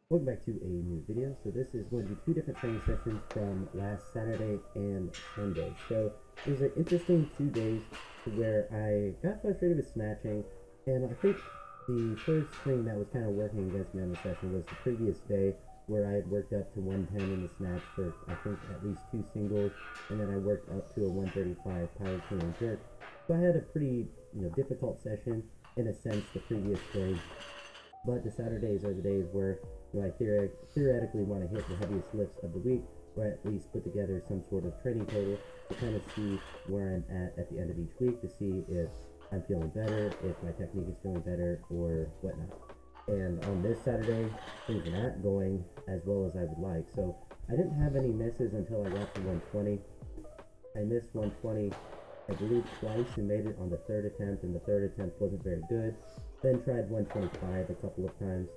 Welcome back to a new video. So this is going to be two different training sessions from last Saturday and Sunday. So it was an interesting 2 days where I got frustrated with snatching, and I think the first thing that was kind of working against me on the session was the previous day where I had worked up to 110 in the snatch for I think at least two singles, and then I worked up to a 135 power clean and jerk. So I had a pretty difficult session in a sense the previous day, but the Saturdays are the days where I theoretically want to hit the heaviest lifts of the week, or at least put together some sort of training total to kind of see where I'm at the end of each week, to see if I'm feeling better, if my technique is feeling better, or whatnot. And on this Saturday, things are not going as well as I would like. So I didn't have any misses until I got to 120. I missed 120, I believe, twice and made it on the third attempt, and the third attempt wasn't very good. Then tried 125 a couple of times,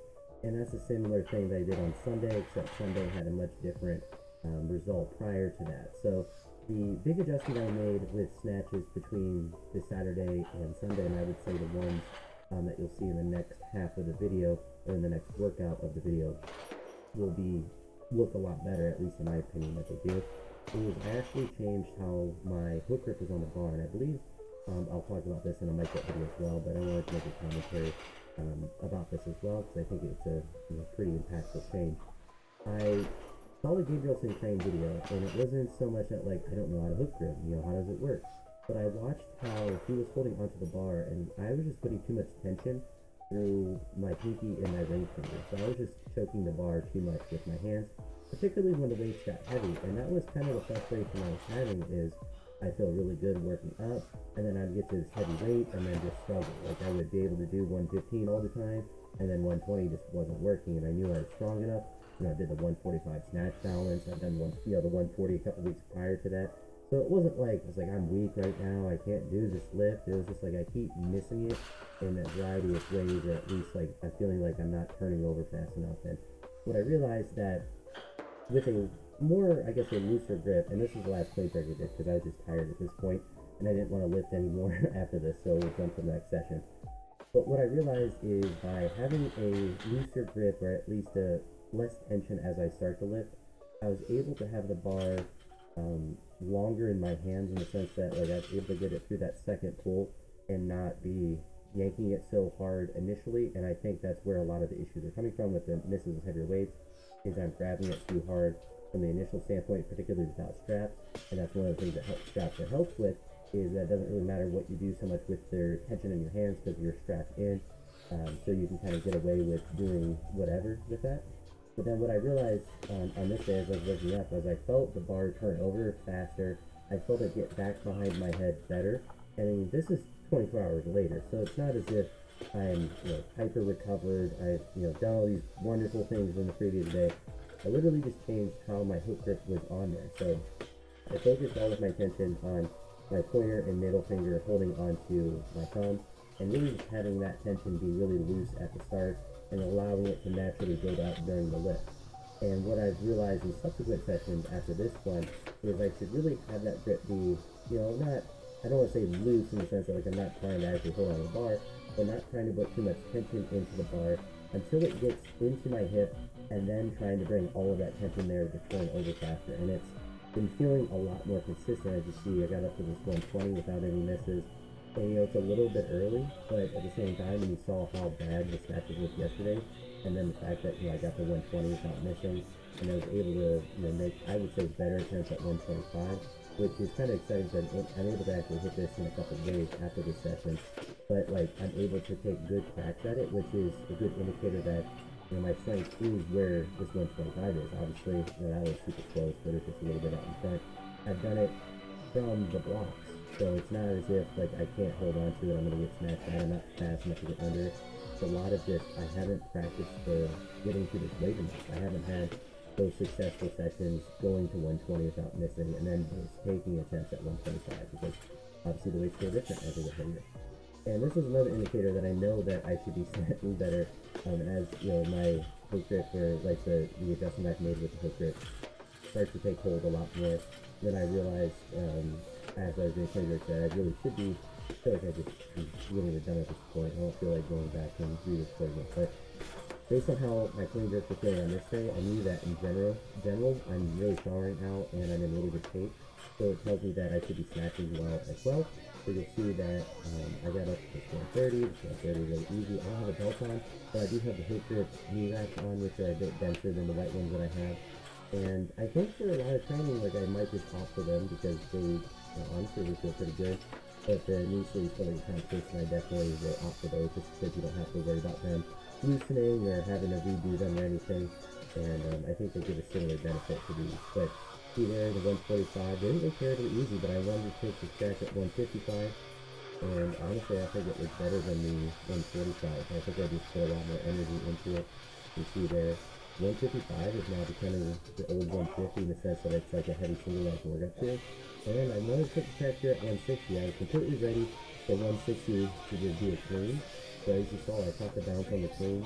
and that's a similar thing that I did on Sunday, except Sunday had a much different result prior to that. So the big adjustment I made with snatches between the Saturday and Sunday, and I would say the ones that you'll see in the next half of the video, or in the next workout of the video, will be look a lot better, at least in my opinion, that they do. It was I actually changed how my hook grip is on the bar, and I believe I'll talk about this in a micro video as well, but I wanted to make a commentary about this as well, because I think it's a pretty impactful change. I saw the Gabriel Sinclair video, and it wasn't so much that, like, I don't know how to hook grip, how does it work? But I watched how he was holding onto the bar, and I was just putting too much tension through my pinky and my ring finger. So I was just choking the bar too much with my hands, particularly when the weights got heavy. And that was kind of the frustration I was having, is I feel really good working up, and then I'd get to this heavy weight and then just struggle. Like, I would be able to do 115 all the time, and then 120 just wasn't working, and I knew I was strong enough. I did the 145 snatch balance. I've done the 140 a couple weeks prior to that. So it wasn't like, it's like I'm weak right now, I can't do this lift. It was just like I keep missing it in a variety of ways, or at least like I'm feeling like I'm not turning over fast enough. And what I realized that with a more, I guess, a looser grip, and this is the last plate I did because I was just tired at this point and I didn't want to lift anymore after this, so we'll jump to the next session. But what I realized is by having a looser grip, or at least a less tension as I start to lift, I was able to have the bar longer in my hands, in the sense that, like, I was able to get it through that second pull and not be yanking it so hard initially. And I think that's where a lot of the issues are coming from with the misses of heavier weights, is I'm grabbing it too hard from the initial standpoint, particularly without straps. And that's one of the things that straps are helped with, is that it doesn't really matter what you do so much with their tension in your hands, because you're strapped in. So you can kind of get away with doing whatever with that. But then what I realized on this day as I was working up, was I felt the bar turn over faster. I felt it get back behind my head better. And this is 24 hours later, so it's not as if I'm hyper recovered. I've done all these wonderful things in the previous day. I literally just changed how my hook grip was on there. So I focused all of my attention on my pointer and middle finger holding onto my thumb, and really just having that tension be really loose at the start, and allowing it to naturally build out during the lift. And what I've realized in subsequent sessions after this one is I should really have that grip be, not, I don't want to say loose in the sense that, like, I'm not trying to actually hold on the bar, but not trying to put too much tension into the bar until it gets into my hip, and then trying to bring all of that tension there to turn over faster. And it's been feeling a lot more consistent. As you see, I got up to this 120 without any misses. And it's a little bit early, but at the same time, when you saw how bad the snatches was yesterday, and then the fact that I got the 120 without missing, and I was able to make, I would say, better attempts at 125, which is kind of exciting that I'm able to actually hit this in a couple of days after this session. But like, I'm able to take good cracks at it, which is a good indicator that my strength is where this 125 is. Obviously, that was super close, but it's just a little bit out in front. I've done it from the blocks. So it's not as if, like, I can't hold on to it, I'm going to get smashed out, I'm not fast enough to get under it. It's a lot of this, I haven't practiced for getting to this weight enough. I haven't had those successful sessions going to 120 without missing, and then just taking attempts at 125, because obviously the weights feel different as they get heavier. And this is another indicator that I know that I should be snatching better, as, my hook grip, or like the adjustment I've made with the hook grip, starts to take hold a lot more. Then I realized, as I was doing training that I really should be, I feel like I just really done at this point. I don't feel like going back and re-recording it. But based on how my clean jerks were feeling on this day, I knew that in general, I'm really strong right now and I'm in really good shape. So it tells me that I should be snatching well as well. So you'll see that I got up to square 30, square 30 really easy. I don't have a belt on, but I do have the hook grip knee wraps on, which are a bit denser than the white ones that I have. And I think for a lot of training, like I might just opt for them because honestly they feel pretty good. But the knee sleeves for the competition, I definitely will opt for those just because you don't have to worry about them loosening or having to redo them or anything. And I think they give a similar benefit to these. But see there, the 145, they didn't look terribly easy, but I wanted to take the scratch at 155. And honestly, I think it was better than the 145. I think I just put a lot more energy into it. You see there, 155 is now becoming the old 150 in the sense that it's like a heavy single leg workout too. And I wanted to put the track here at 160. I was completely ready for 160 to just do a clean. So as you saw, I caught the bounce on the clean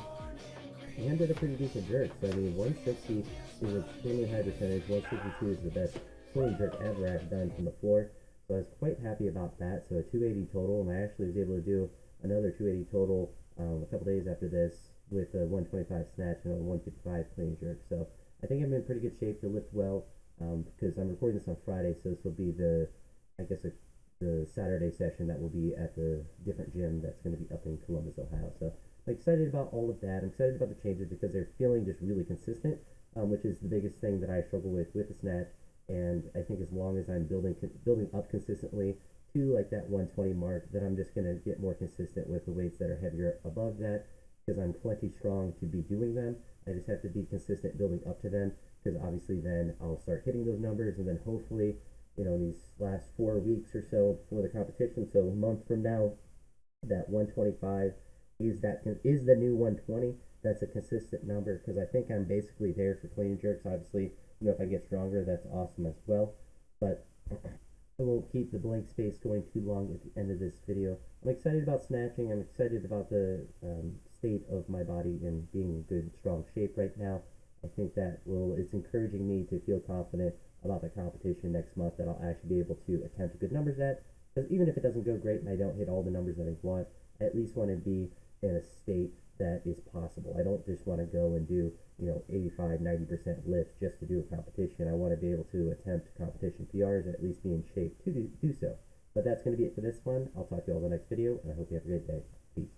and did a pretty decent jerk. So I mean, 160 is an extremely high percentage. 162 is the best clean jerk ever I've done from the floor. So I was quite happy about that. So a 280 total, and I actually was able to do another 280 total a couple days after this with a 125 snatch and a 155 clean jerk. So I think I'm in pretty good shape to lift well because I'm recording this on Friday, so this will be I guess, the Saturday session that will be at the different gym that's going to be up in Columbus, Ohio. So I'm excited about all of that. I'm excited about the changes because they're feeling just really consistent, which is the biggest thing that I struggle with the snatch. And I think as long as I'm building up consistently to like that 120 mark, then I'm just gonna get more consistent with the weights that are heavier above that because I'm plenty strong to be doing them. I just have to be consistent building up to them because obviously then I'll start hitting those numbers and then hopefully, these last 4 weeks or so before the competition, so a month from now, that 125 is the new 120. That's a consistent number because I think I'm basically there for clean jerks. Obviously, if I get stronger, that's awesome as well. But I won't keep the blank space going too long at the end of this video. I'm excited about snatching. I'm excited about the state of my body and being in good, strong shape right now. I think it's encouraging me to feel confident about the competition next month that I'll actually be able to attempt good numbers at. Because even if it doesn't go great and I don't hit all the numbers that I want, I at least want to be in a state that is possible. I don't just want to go and do 85, 90% lift just to do a competition. I want to be able to attempt competition PRs and at least be in shape to do so. But that's going to be it for this one. I'll talk to you all in the next video, and I hope you have a great day. Peace.